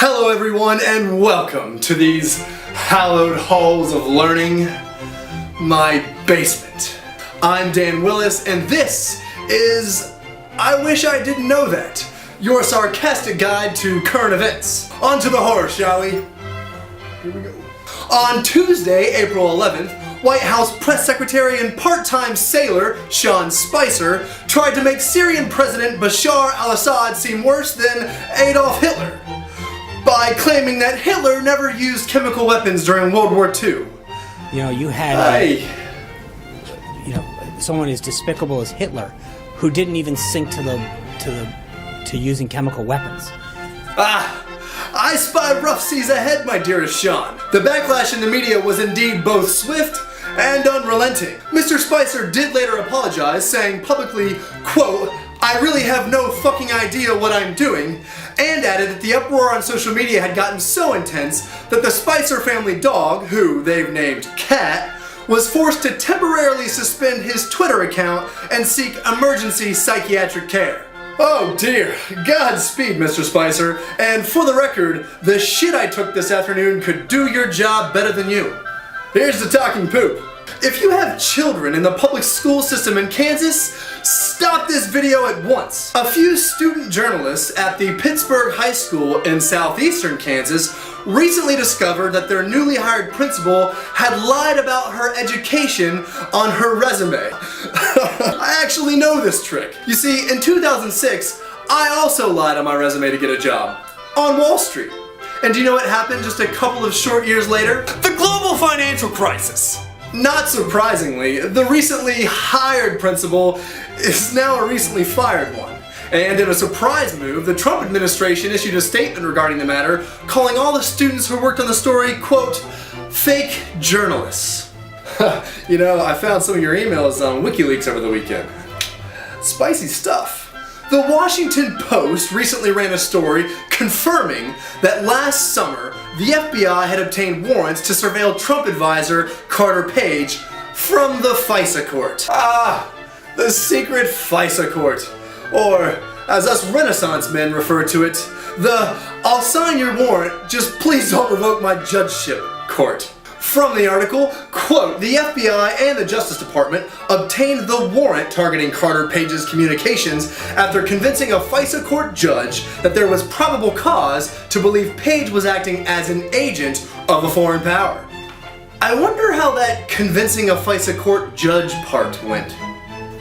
Hello everyone and welcome to these hallowed halls of learning, my basement. I'm Dan Willis and this is I Wish I Didn't Know That, your sarcastic guide to current events. On to the horror, shall we? Here we go. On Tuesday, April 11th, White House press secretary and part-time sailor Sean Spicer tried to make Syrian President Bashar al-Assad seem worse than Adolf Hitler by claiming that Hitler never used chemical weapons during World War II. You know, you had someone as despicable as Hitler who didn't even sink to using chemical weapons. I spy rough seas ahead, my dearest Sean. The backlash in the media was indeed both swift and unrelenting. Mr. Spicer did later apologize, saying publicly, quote, "I really have no fucking idea what I'm doing," and added that the uproar on social media had gotten so intense that the Spicer family dog, who they've named Cat, was forced to temporarily suspend his Twitter account and seek emergency psychiatric care. Oh dear, Godspeed, Mr. Spicer, and for the record, the shit I took this afternoon could do your job better than you. Here's the talking poop. If you have children in the public school system in Kansas, stop this video at once. A few student journalists at the Pittsburgh High School in southeastern Kansas recently discovered that their newly hired principal had lied about her education on her resume. I actually know this trick. You see, in 2006, I also lied on my resume to get a job. On Wall Street. And do you know what happened just a couple of short years later? The global financial crisis! Not surprisingly, the recently hired principal is now a recently fired one. And in a surprise move, the Trump administration issued a statement regarding the matter, calling all the students who worked on the story, quote, fake journalists. You know, I found some of your emails on WikiLeaks over the weekend. Spicy stuff. The Washington Post recently ran a story confirming that last summer, the FBI had obtained warrants to surveil Trump advisor Carter Page from the FISA court. The secret FISA court. Or, as us Renaissance men refer to it, the I'll sign your warrant, just please don't revoke my judgeship court. From the article, quote, the FBI and the Justice Department obtained the warrant targeting Carter Page's communications after convincing a FISA court judge that there was probable cause to believe Page was acting as an agent of a foreign power. I wonder how that convincing a FISA court judge part went.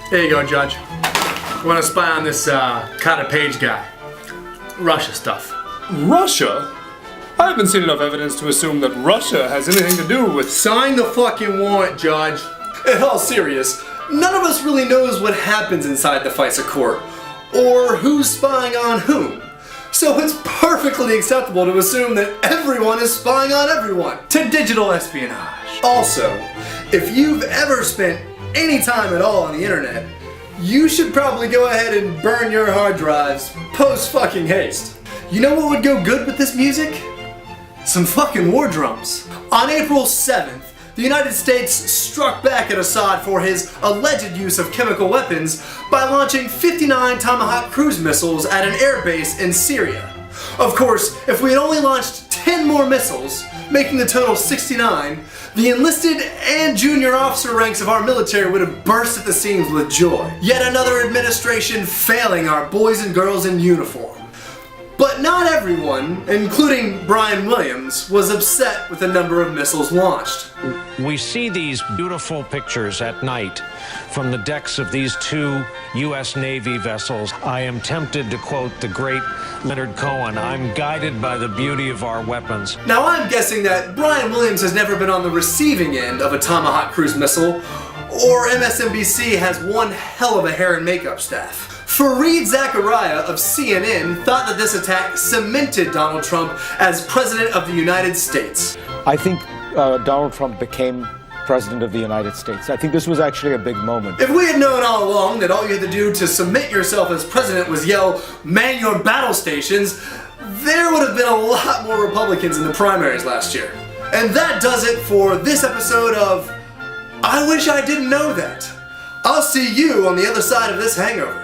Here you go, Judge. I want to spy on this Carter Page guy. Russia stuff. Russia? I haven't seen enough evidence to assume that Russia has anything to do with... Sign the fucking warrant, Judge. In all serious, none of us really knows what happens inside the FISA court, or who's spying on whom. So it's perfectly acceptable to assume that everyone is spying on everyone. To digital espionage. Also, if you've ever spent any time at all on the internet, you should probably go ahead and burn your hard drives post fucking haste. You know what would go good with this music? Some fucking war drums. On April 7th, the United States struck back at Assad for his alleged use of chemical weapons by launching 59 Tomahawk cruise missiles at an airbase in Syria. Of course, if we had only launched 10 more missiles, making the total 69, the enlisted and junior officer ranks of our military would have burst at the seams with joy. Yet another administration failing our boys and girls in uniform. But not everyone, including Brian Williams, was upset with the number of missiles launched. We see these beautiful pictures at night from the decks of these two U.S. Navy vessels. I am tempted to quote the great Leonard Cohen, "I'm guided by the beauty of our weapons." Now I'm guessing that Brian Williams has never been on the receiving end of a Tomahawk cruise missile, or MSNBC has one hell of a hair and makeup staff. Fareed Zakaria of CNN thought that this attack cemented Donald Trump as President of the United States. I think Donald Trump became President of the United States. I think this was actually a big moment. If we had known all along that all you had to do to cement yourself as president was yell, "Man your battle stations," there would have been a lot more Republicans in the primaries last year. And that does it for this episode of I Wish I Didn't Know That. I'll see you on the other side of this hangover.